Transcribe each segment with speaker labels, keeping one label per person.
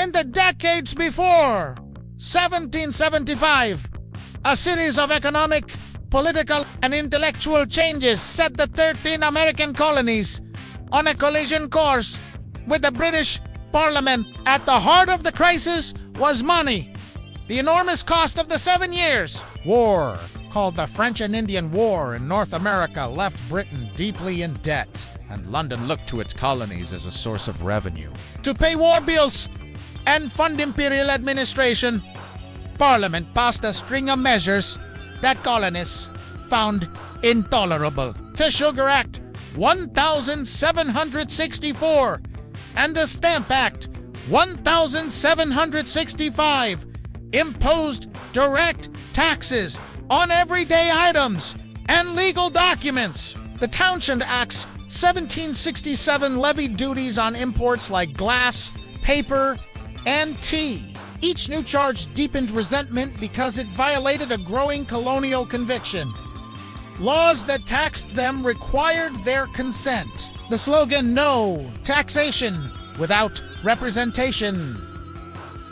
Speaker 1: In the decades before 1775, a series of economic, political, and intellectual changes set the 13 American colonies on a collision course with the British Parliament. At the heart of the crisis was money. The enormous cost of the 7 Years' War, called the French and Indian War in North America, left Britain deeply in debt, and London looked to its colonies as a source of revenue. To pay war bills and fund imperial administration, Parliament passed a string of measures that colonists found intolerable. The Sugar Act 1764 and the Stamp Act 1765 imposed direct taxes on everyday items and legal documents. The Townshend Acts 1767 levied duties on imports like glass, paper, and tea. Each new charge deepened resentment because it violated a growing colonial conviction. Laws that taxed them required their consent. The slogan, "No Taxation Without Representation,"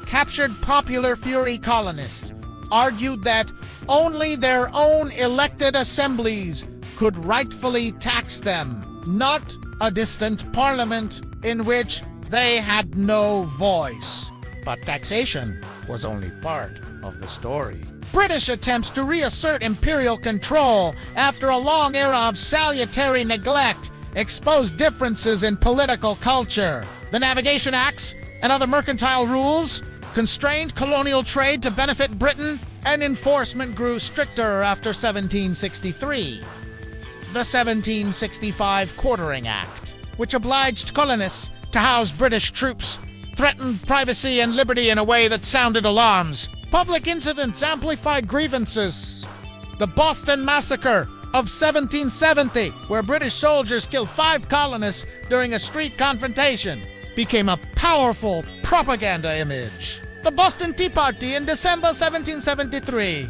Speaker 1: captured popular fury. Colonists argued that only their own elected assemblies could rightfully tax them, not a distant parliament in which they had no voice. But taxation was only part of the story. British attempts to reassert imperial control after a long era of salutary neglect exposed differences in political culture. The Navigation Acts and other mercantile rules constrained colonial trade to benefit Britain, and enforcement grew stricter after 1763. The 1765 Quartering Act, which obliged colonists to house British troops, threatened privacy and liberty in a way that sounded alarms. Public incidents amplified grievances. The Boston Massacre of 1770, where British soldiers killed 5 colonists during a street confrontation, became a powerful propaganda image. The Boston Tea Party in December 1773,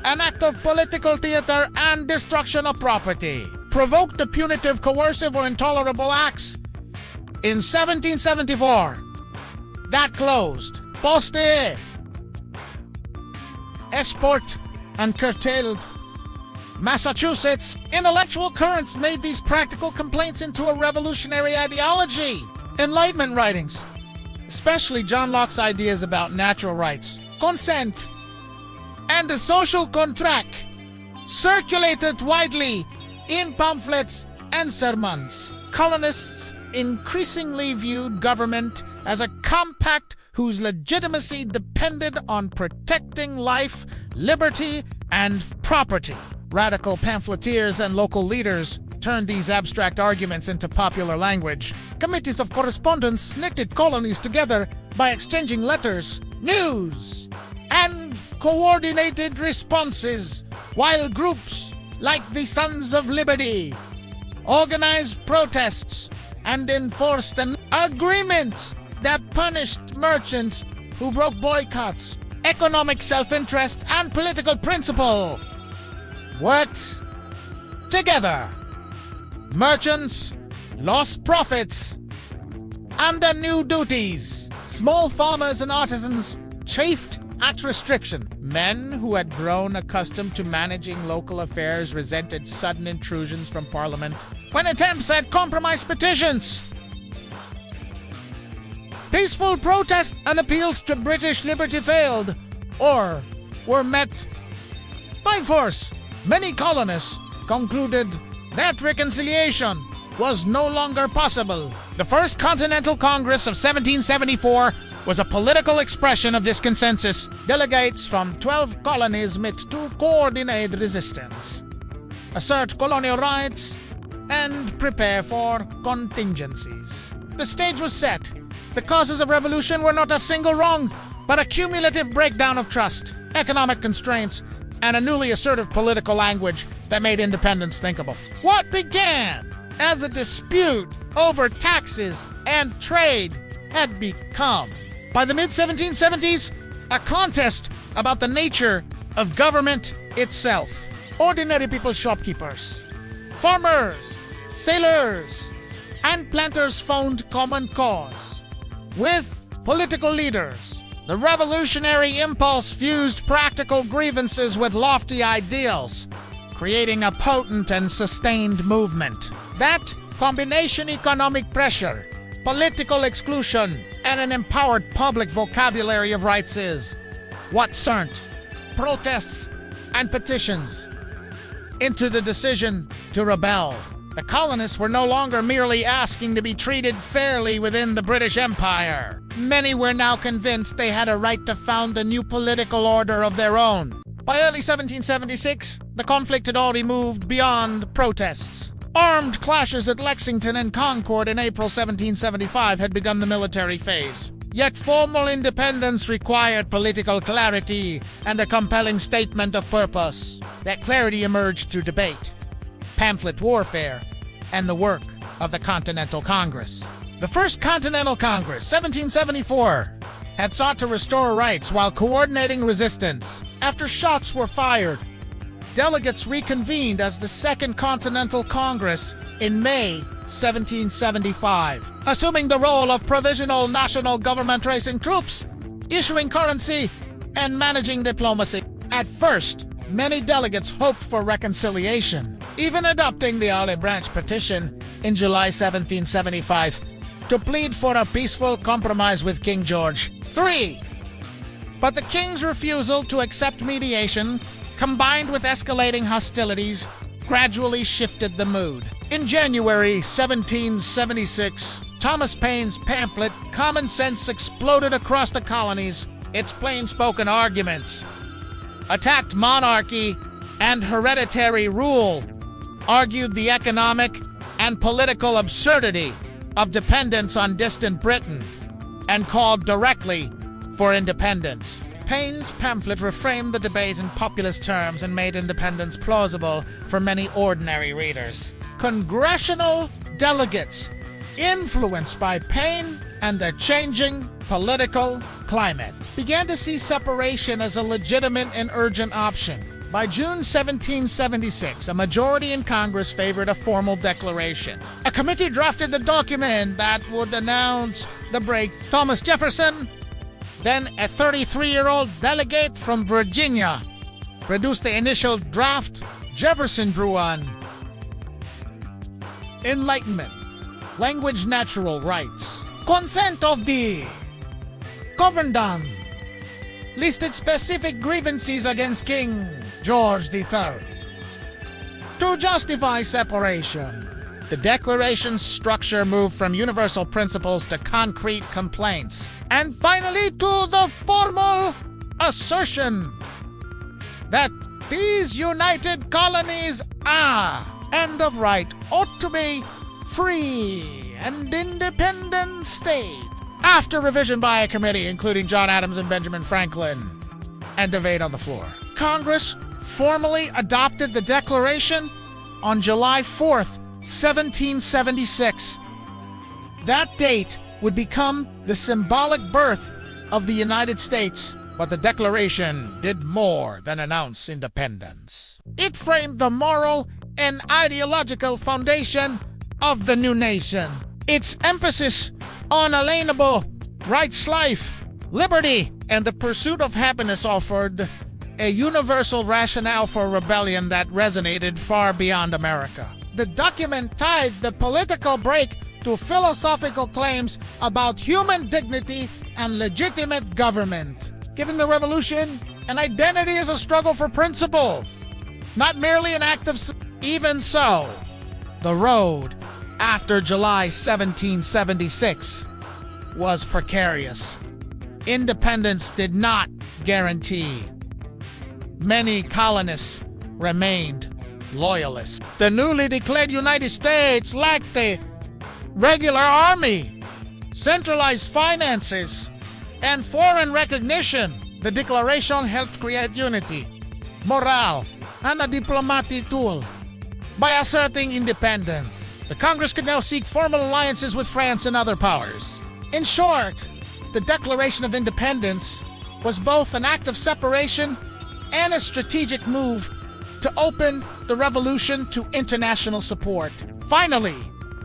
Speaker 1: an act of political theater and destruction of property, provoked the punitive, coercive, or intolerable acts. In 1774, that closed. Poste, export, and curtailed. Massachusetts, intellectual currents made these practical complaints into a revolutionary ideology. Enlightenment writings, especially John Locke's ideas about natural rights, consent, and the social contract, circulated widely in pamphlets and sermons. Colonists increasingly viewed government as a compact whose legitimacy depended on protecting life, liberty, and property. Radical pamphleteers and local leaders turned these abstract arguments into popular language. Committees of correspondence knitted colonies together by exchanging letters, news, and coordinated responses, while groups like the Sons of Liberty organized protests and enforced an agreement that punished merchants who broke boycotts. Economic self-interest and political principle worked together. Merchants lost profits under new duties. Small farmers and artisans chafed at restriction. Men who had grown accustomed to managing local affairs resented sudden intrusions from Parliament. When attempts at compromise petitions, peaceful protests and appeals to British liberty failed or were met by force, many colonists concluded that reconciliation was no longer possible. The First Continental Congress of 1774 was a political expression of this consensus. Delegates from 12 colonies met to coordinate resistance, assert colonial rights, and prepare for contingencies. The stage was set. The causes of revolution were not a single wrong, but a cumulative breakdown of trust, economic constraints, and a newly assertive political language that made independence thinkable. What began as a dispute over taxes and trade had become, by the mid-1770s, a contest about the nature of government itself. Ordinary people, shopkeepers, farmers, sailors, and planters found common cause with political leaders. The revolutionary impulse fused practical grievances with lofty ideals, creating a potent and sustained movement. That combination economic pressure, political exclusion, and an empowered public vocabulary of rights is what turned protests and petitions into the decision to rebel. The colonists were no longer merely asking to be treated fairly within the British Empire. Many were now convinced they had a right to found a new political order of their own. By early 1776, the conflict had already moved beyond protests. Armed clashes at Lexington and Concord in April 1775 had begun the military phase. Yet formal independence required political clarity and a compelling statement of purpose. That clarity emerged through debate, pamphlet warfare, and the work of the Continental Congress. The First Continental Congress, 1774, had sought to restore rights while coordinating resistance. After shots were fired, delegates reconvened as the Second Continental Congress in May 1775, assuming the role of provisional national government, raising troops, issuing currency, and managing diplomacy. At first, many delegates hoped for reconciliation, even adopting the Olive Branch Petition in July 1775 to plead for a peaceful compromise with King George III. But the king's refusal to accept mediation, combined with escalating hostilities, gradually shifted the mood. In January 1776, Thomas Paine's pamphlet Common Sense exploded across the colonies. Its plain-spoken arguments attacked monarchy and hereditary rule, argued the economic and political absurdity of dependence on distant Britain, and called directly for independence. Paine's pamphlet reframed the debate in populist terms and made independence plausible for many ordinary readers. Congressional delegates, influenced by Paine and the changing political climate, began to see separation as a legitimate and urgent option. By June 1776, a majority in Congress favored a formal declaration. A committee drafted the document that would announce the break. Thomas Jefferson, then a 33-year-old delegate from Virginia, produced the initial draft. Jefferson drew on enlightenment, language, natural rights, consent of the governed, listed specific grievances against King George III. To justify separation, the Declaration's structure moved from universal principles to concrete complaints, and finally to the formal assertion that these united colonies are, and of right, ought to be free and independent state. After revision by a committee including John Adams and Benjamin Franklin, and debate on the floor, Congress formally adopted the Declaration on July 4th, 1776. That date would become the symbolic birth of the United States, but the Declaration did more than announce independence. It framed the moral and ideological foundation of the new nation. Its emphasis on alienable rights, life, liberty, and the pursuit of happiness offered a universal rationale for rebellion that resonated far beyond America. The document tied the political break to philosophical claims about human dignity and legitimate government, giving the revolution an identity as a struggle for principle, not merely an act of... Even so, the road after July 1776 was precarious. Independence did not guarantee. Many colonists remained loyalists. The newly declared United States lacked a regular army, centralized finances, and foreign recognition. The Declaration helped create unity, morale, and a diplomatic tool. By asserting independence, the Congress could now seek formal alliances with France and other powers. In short, the Declaration of Independence was both an act of separation and a strategic move to open the revolution to international support. Finally,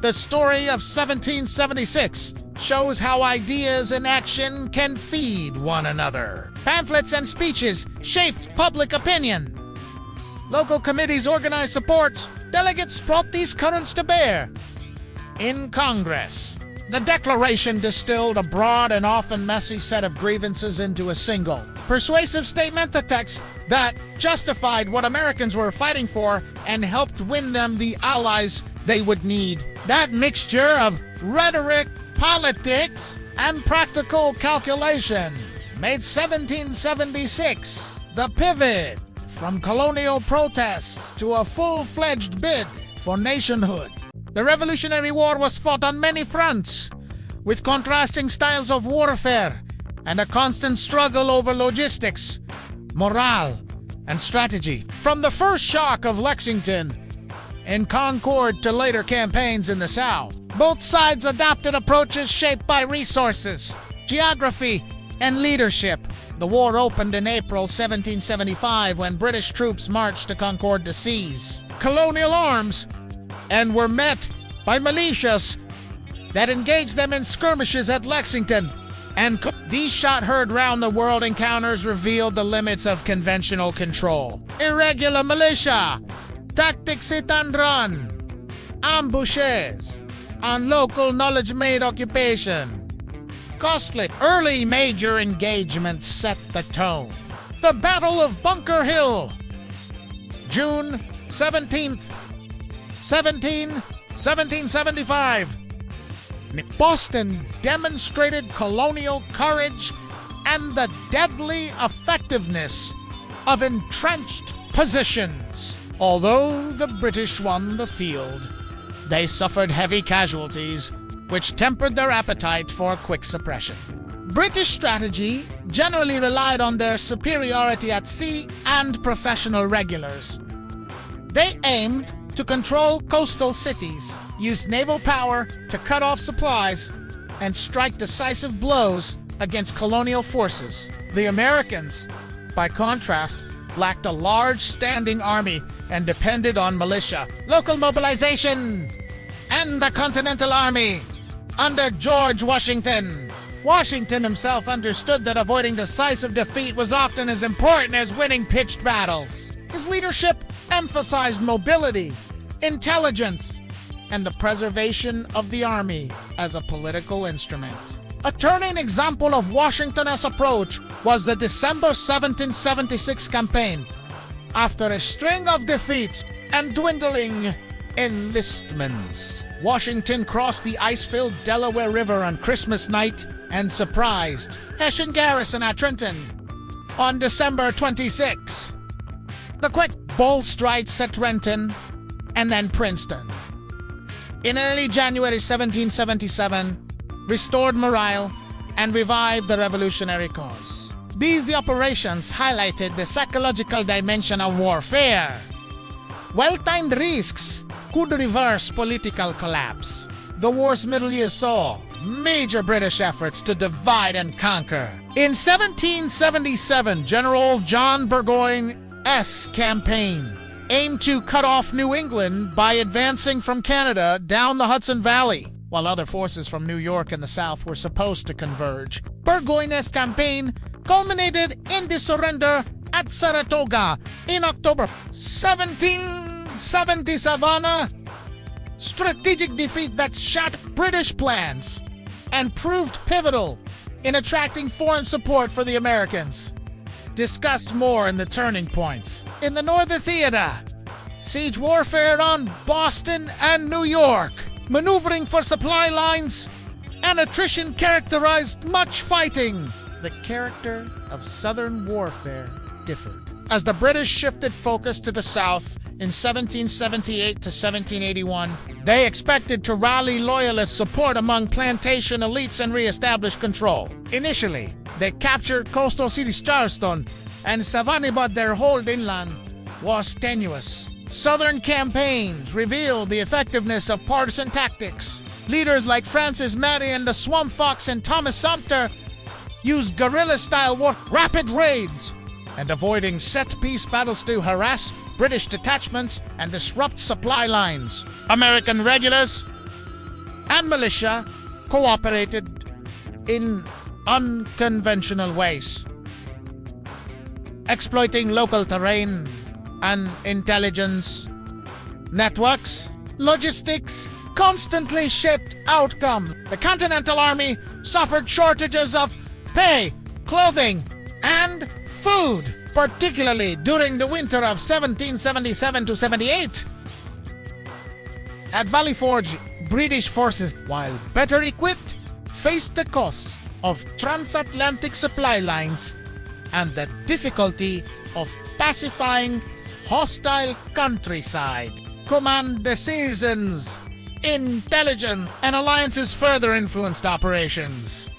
Speaker 1: the story of 1776 shows how ideas and action can feed one another. Pamphlets and speeches shaped public opinion. Local committees organized support. Delegates brought these currents to bear. In Congress, the Declaration distilled a broad and often messy set of grievances into a single, persuasive statement of text that justified what Americans were fighting for and helped win them the allies they would need. That mixture of rhetoric, politics, and practical calculation made 1776 the pivot from colonial protests to a full-fledged bid for nationhood. The Revolutionary War was fought on many fronts, with contrasting styles of warfare and a constant struggle over logistics, morale, and strategy. From the first shock of Lexington in Concord to later campaigns in the South, both sides adopted approaches shaped by resources, geography, and leadership. The war opened in April 1775 when British troops marched to Concord to seize colonial arms and were met by militias that engaged them in skirmishes at Lexington. And these shot-heard round-the-world encounters revealed the limits of conventional control. Irregular militia, tactics hit and run, ambushes, and local knowledge-made occupation. Costly early major engagements set the tone. The Battle of Bunker Hill, June 17th, 1775. Boston demonstrated colonial courage and the deadly effectiveness of entrenched positions. Although the British won the field, they suffered heavy casualties, which tempered their appetite for quick suppression. British strategy generally relied on their superiority at sea and professional regulars. They aimed to control coastal cities, used naval power to cut off supplies, and strike decisive blows against colonial forces. The Americans, by contrast, lacked a large standing army and depended on militia, local mobilization, and the Continental Army under George Washington. Washington himself understood that avoiding decisive defeat was often as important as winning pitched battles. His leadership emphasized mobility, intelligence, and the preservation of the army as a political instrument. A turning example of Washington's approach was the December 1776 campaign. After a string of defeats and dwindling enlistments, Washington crossed the ice-filled Delaware River on Christmas night and surprised Hessian garrison at Trenton on December 26. The quick, bold stride set Trenton and then Princeton. In early January 1777, restored morale and revived the revolutionary cause. These operations highlighted the psychological dimension of warfare. Well-timed risks could reverse political collapse. The war's middle years saw major British efforts to divide and conquer. In 1777, General John Burgoyne's campaign aimed to cut off New England by advancing from Canada down the Hudson Valley, while other forces from New York and the South were supposed to converge. Burgoyne's campaign culminated in the surrender at Saratoga in October 1777, strategic defeat that shattered British plans and proved pivotal in attracting foreign support for the Americans. Discussed more in the turning points. In the Northern Theater, siege warfare on Boston and New York, maneuvering for supply lines, and attrition characterized much fighting. The character of Southern warfare differed. As the British shifted focus to the South in 1778 to 1781, they expected to rally loyalist support among plantation elites and reestablish control. Initially, they captured coastal cities Charleston and Savannah, but their hold inland was tenuous. Southern campaigns revealed the effectiveness of partisan tactics. Leaders like Francis Marion, the Swamp Fox, and Thomas Sumter used guerrilla-style war, rapid raids, and avoiding set-piece battles to harass British detachments and disrupt supply lines. American regulars and militia cooperated in unconventional ways, exploiting local terrain and intelligence networks. Logistics constantly shaped outcomes. The Continental Army suffered shortages of pay, clothing, and food, particularly during the winter of 1777 to 78. At Valley Forge, British forces, while better equipped, faced the costs of transatlantic supply lines and the difficulty of pacifying hostile countryside. Command decisions, intelligence, and alliances further influenced operations.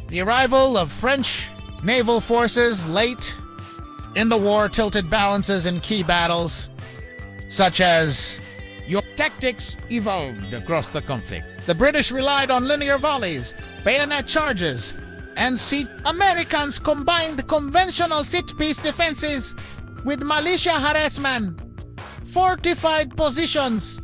Speaker 1: The arrival of French naval forces late in the war tilted balances in key battles, such as your tactics evolved across the conflict. The British relied on linear volleys, bayonet charges, and siege. Americans combined conventional set-piece defenses with militia harassment, fortified positions,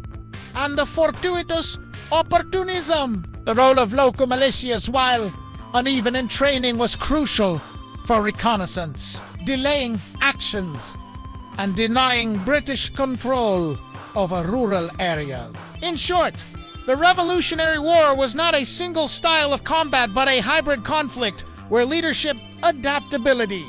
Speaker 1: and the fortuitous opportunism. The role of local militias, while uneven in training, was crucial for reconnaissance, delaying actions and denying British control over rural areas. In short, the Revolutionary War was not a single style of combat but a hybrid conflict where leadership, adaptability,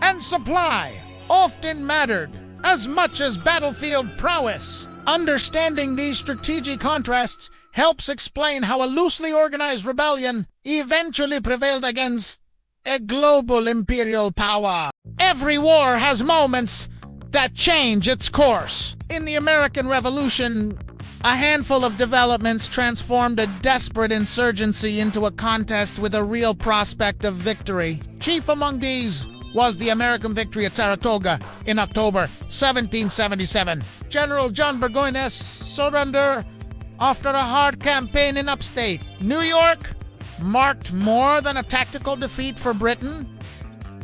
Speaker 1: and supply often mattered as much as battlefield prowess. Understanding these strategic contrasts helps explain how a loosely organized rebellion eventually prevailed against a global imperial power. Every war has moments that change its course. In the American Revolution, a handful of developments transformed a desperate insurgency into a contest with a real prospect of victory. Chief among these was the American victory at Saratoga in October 1777. General John Burgoyne's surrender after a hard campaign in upstate New York marked more than a tactical defeat for Britain.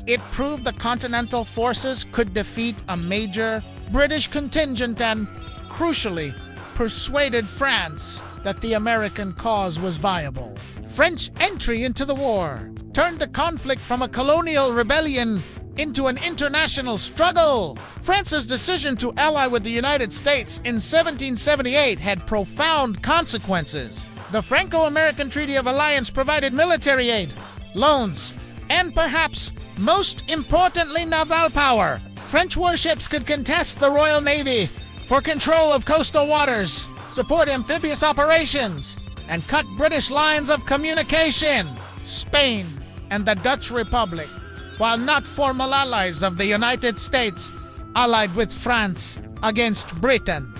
Speaker 1: It proved the Continental forces could defeat a major British contingent and, crucially, persuaded France that the American cause was viable. French entry into the war turned the conflict from a colonial rebellion into an international struggle. France's decision to ally with the United States in 1778 had profound consequences. The Franco-American Treaty of Alliance provided military aid, loans, and perhaps most importantly, naval power. French warships could contest the Royal Navy for control of coastal waters, support amphibious operations, and cut British lines of communication. Spain and the Dutch Republic, while not formal allies of the United States, allied with France against Britain,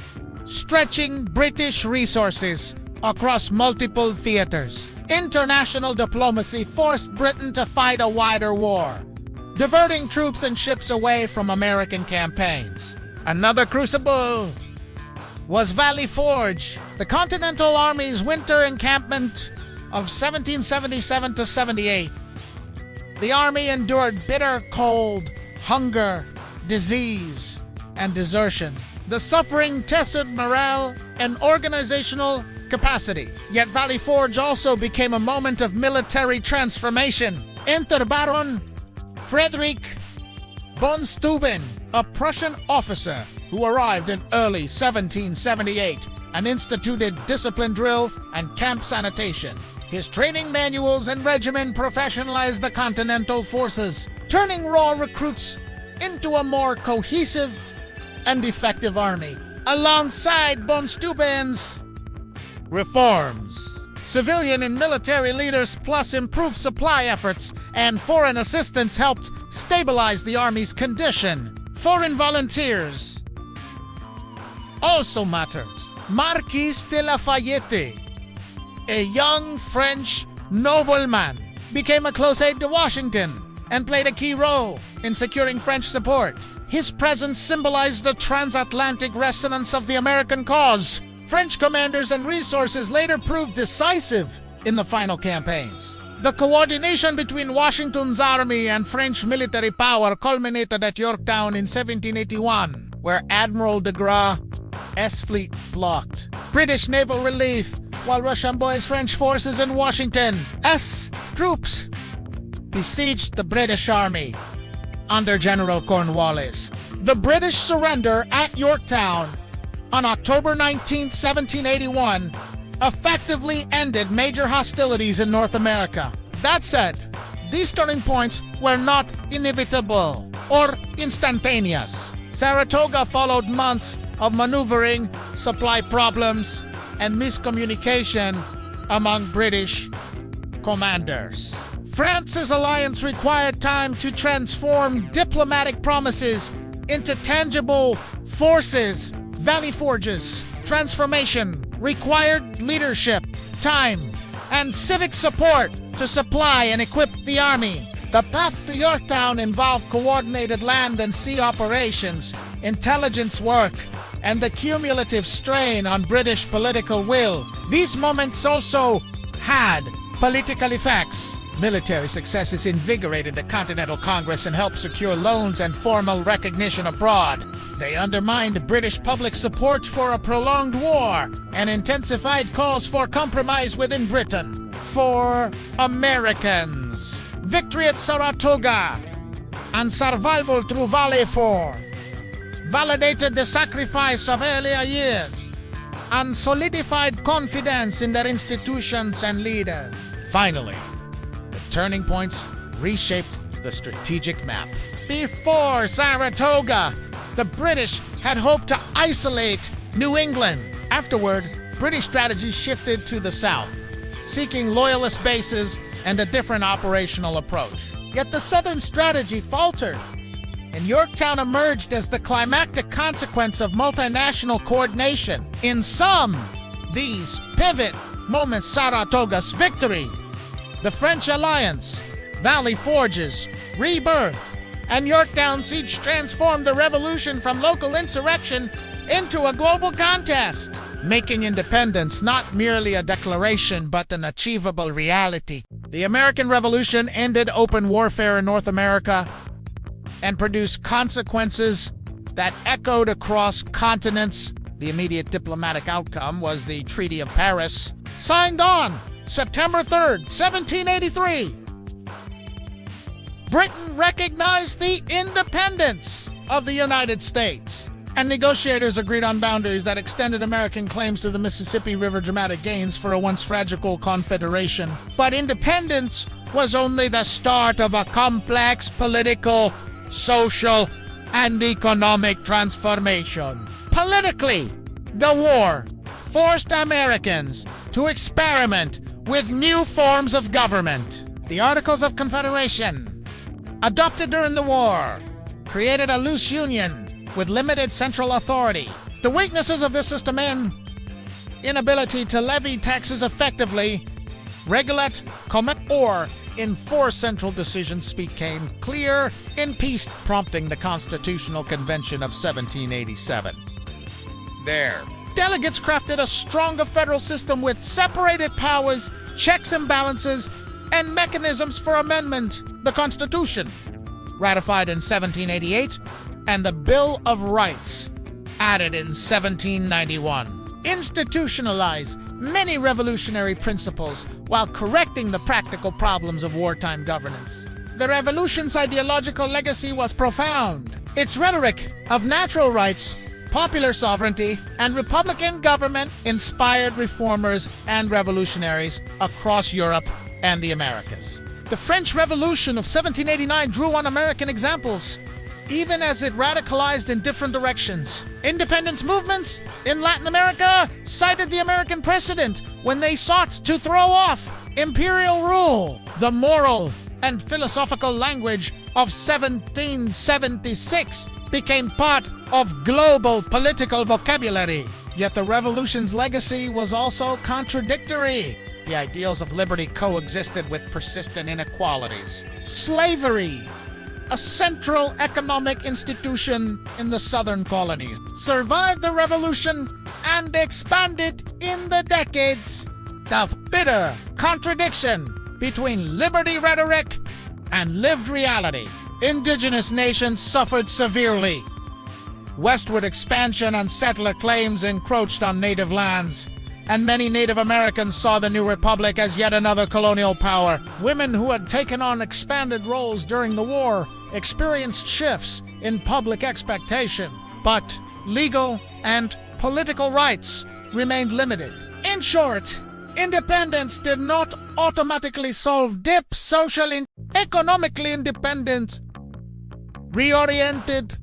Speaker 1: stretching British resources across multiple theaters. International diplomacy forced Britain to fight a wider war, diverting troops and ships away from American campaigns. Another crucible was Valley Forge, the Continental Army's winter encampment of 1777 to 78. The Army endured bitter cold, hunger, disease, and desertion. The suffering tested morale and organizational capacity. Yet Valley Forge also became a moment of military transformation. Enter Baron Frederick von Steuben, a Prussian officer who arrived in early 1778 and instituted discipline drill and camp sanitation. His training manuals and regimen professionalized the Continental forces, turning raw recruits into a more cohesive and effective army. Alongside von Steuben's reforms, civilian and military leaders plus improved supply efforts and foreign assistance helped stabilize the army's condition. Foreign volunteers also mattered. Marquis de Lafayette, a young French nobleman, became a close aide to Washington and played a key role in securing French support. His presence symbolized the transatlantic resonance of the American cause. French commanders and resources later proved decisive in the final campaigns. The coordination between Washington's army and French military power culminated at Yorktown in 1781, where Admiral de Grasse' fleet blocked British naval relief while Rochambeau's French forces in Washington's troops besieged the British Army under General Cornwallis. The British surrender at Yorktown on October 19, 1781, effectively ended major hostilities in North America. That said, these turning points were not inevitable or instantaneous. Saratoga followed months of maneuvering, supply problems, and miscommunication among British commanders. France's alliance required time to transform diplomatic promises into tangible forces. Valley Forge's transformation required leadership, time, and civic support to supply and equip the army. The path to Yorktown involved coordinated land and sea operations, intelligence work, and the cumulative strain on British political will. These moments also had political effects. Military successes invigorated the Continental Congress and helped secure loans and formal recognition abroad. They undermined British public support for a prolonged war and intensified calls for compromise within Britain. For Americans, victory at Saratoga and survival through Valley Forge validated the sacrifice of earlier years and solidified confidence in their institutions and leaders. Finally, the turning points reshaped the strategic map. Before Saratoga, the British had hoped to isolate New England. Afterward, British strategy shifted to the south, seeking loyalist bases and a different operational approach. Yet the southern strategy faltered, and Yorktown emerged as the climactic consequence of multinational coordination. In sum, these pivot moments: Saratoga's victory, the French alliance, Valley Forge's rebirth, and Yorktown siege transformed the revolution from local insurrection into a global contest, making independence not merely a declaration but an achievable reality. The American Revolution ended open warfare in North America and produced consequences that echoed across continents. The immediate diplomatic outcome was the Treaty of Paris, signed on September 3rd, 1783. Britain recognized the independence of the United States, and negotiators agreed on boundaries that extended American claims to the Mississippi River. Dramatic gains for a once fragile confederation. But independence was only the start of a complex political, social, and economic transformation. Politically, the war forced Americans to experiment with new forms of government. The Articles of Confederation, adopted during the war, created a loose union with limited central authority. The weaknesses of this system and inability to levy taxes effectively, regulate, commit, or enforce central decisions became clear in peace, prompting the Constitutional Convention of 1787. There, delegates crafted a stronger federal system with separated powers, checks and balances, and mechanisms for amendment. The Constitution, ratified in 1788, and the Bill of Rights, added in 1791, institutionalized many revolutionary principles while correcting the practical problems of wartime governance. The revolution's ideological legacy was profound. Its rhetoric of natural rights, popular sovereignty, and republican government inspired reformers and revolutionaries across Europe and the Americas. The French Revolution of 1789 drew on American examples, even as it radicalized in different directions. Independence movements in Latin America cited the American precedent when they sought to throw off imperial rule. The moral and philosophical language of 1776 became part of global political vocabulary. Yet the revolution's legacy was also contradictory. The ideals of liberty coexisted with persistent inequalities. Slavery, a central economic institution in the southern colonies, survived the revolution and expanded in the decades. The bitter contradiction between liberty rhetoric and lived reality. Indigenous nations suffered severely. Westward expansion and settler claims encroached on native lands, and many Native Americans saw the new republic as yet another colonial power. Women who had taken on expanded roles during the war experienced shifts in public expectation, but legal and political rights remained limited. In short, independence did not automatically solve deep social and economically independent reoriented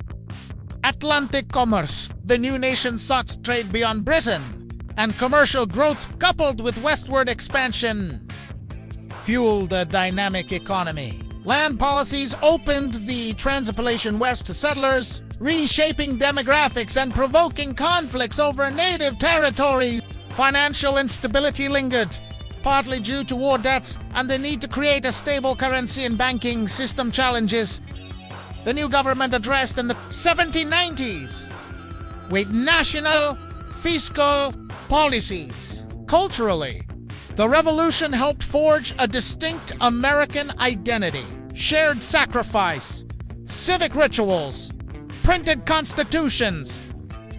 Speaker 1: Atlantic commerce. The new nation sought trade beyond Britain, and commercial growth coupled with westward expansion fueled a dynamic economy. Land policies opened the Trans-Appalachian West to settlers, reshaping demographics and provoking conflicts over native territories. Financial instability lingered, partly due to war debts and the need to create a stable currency and banking system challenges the new government addressed in the 1790s with national fiscal policies. Culturally, the revolution helped forge a distinct American identity. Shared sacrifice, civic rituals, printed constitutions,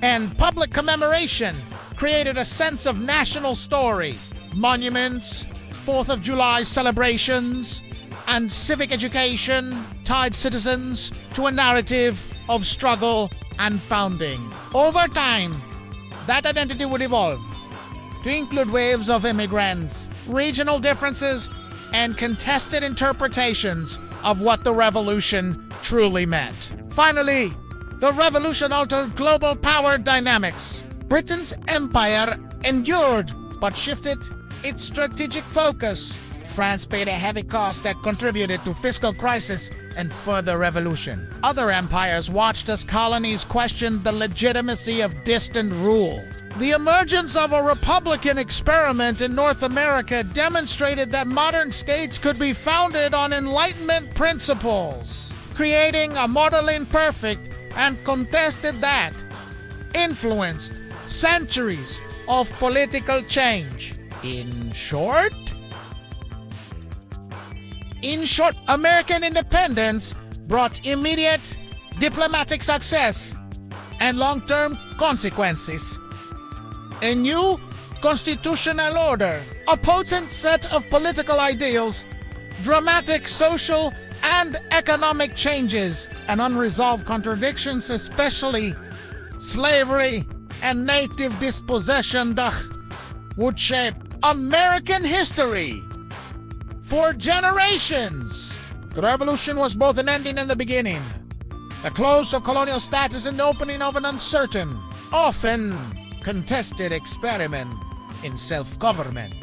Speaker 1: and public commemoration created a sense of national story. Monuments, 4th of July celebrations, and civic education tied citizens to a narrative of struggle and founding. Over time, that identity would evolve to include waves of immigrants, regional differences, and contested interpretations of what the revolution truly meant. Finally, the revolution altered global power dynamics. Britain's empire endured, but shifted its strategic focus. France paid a heavy cost that contributed to fiscal crisis and further revolution. Other empires watched as colonies questioned the legitimacy of distant rule. The emergence of a republican experiment in North America demonstrated that modern states could be founded on Enlightenment principles, creating a model imperfect and contested that influenced centuries of political change. In short, American independence brought immediate diplomatic success and long-term consequences. A new constitutional order, a potent set of political ideals, dramatic social and economic changes, and unresolved contradictions, especially slavery and native dispossession, would shape American history for generations. The revolution was both an ending and the beginning, the close of colonial status and the opening of an uncertain, often contested experiment in self-government.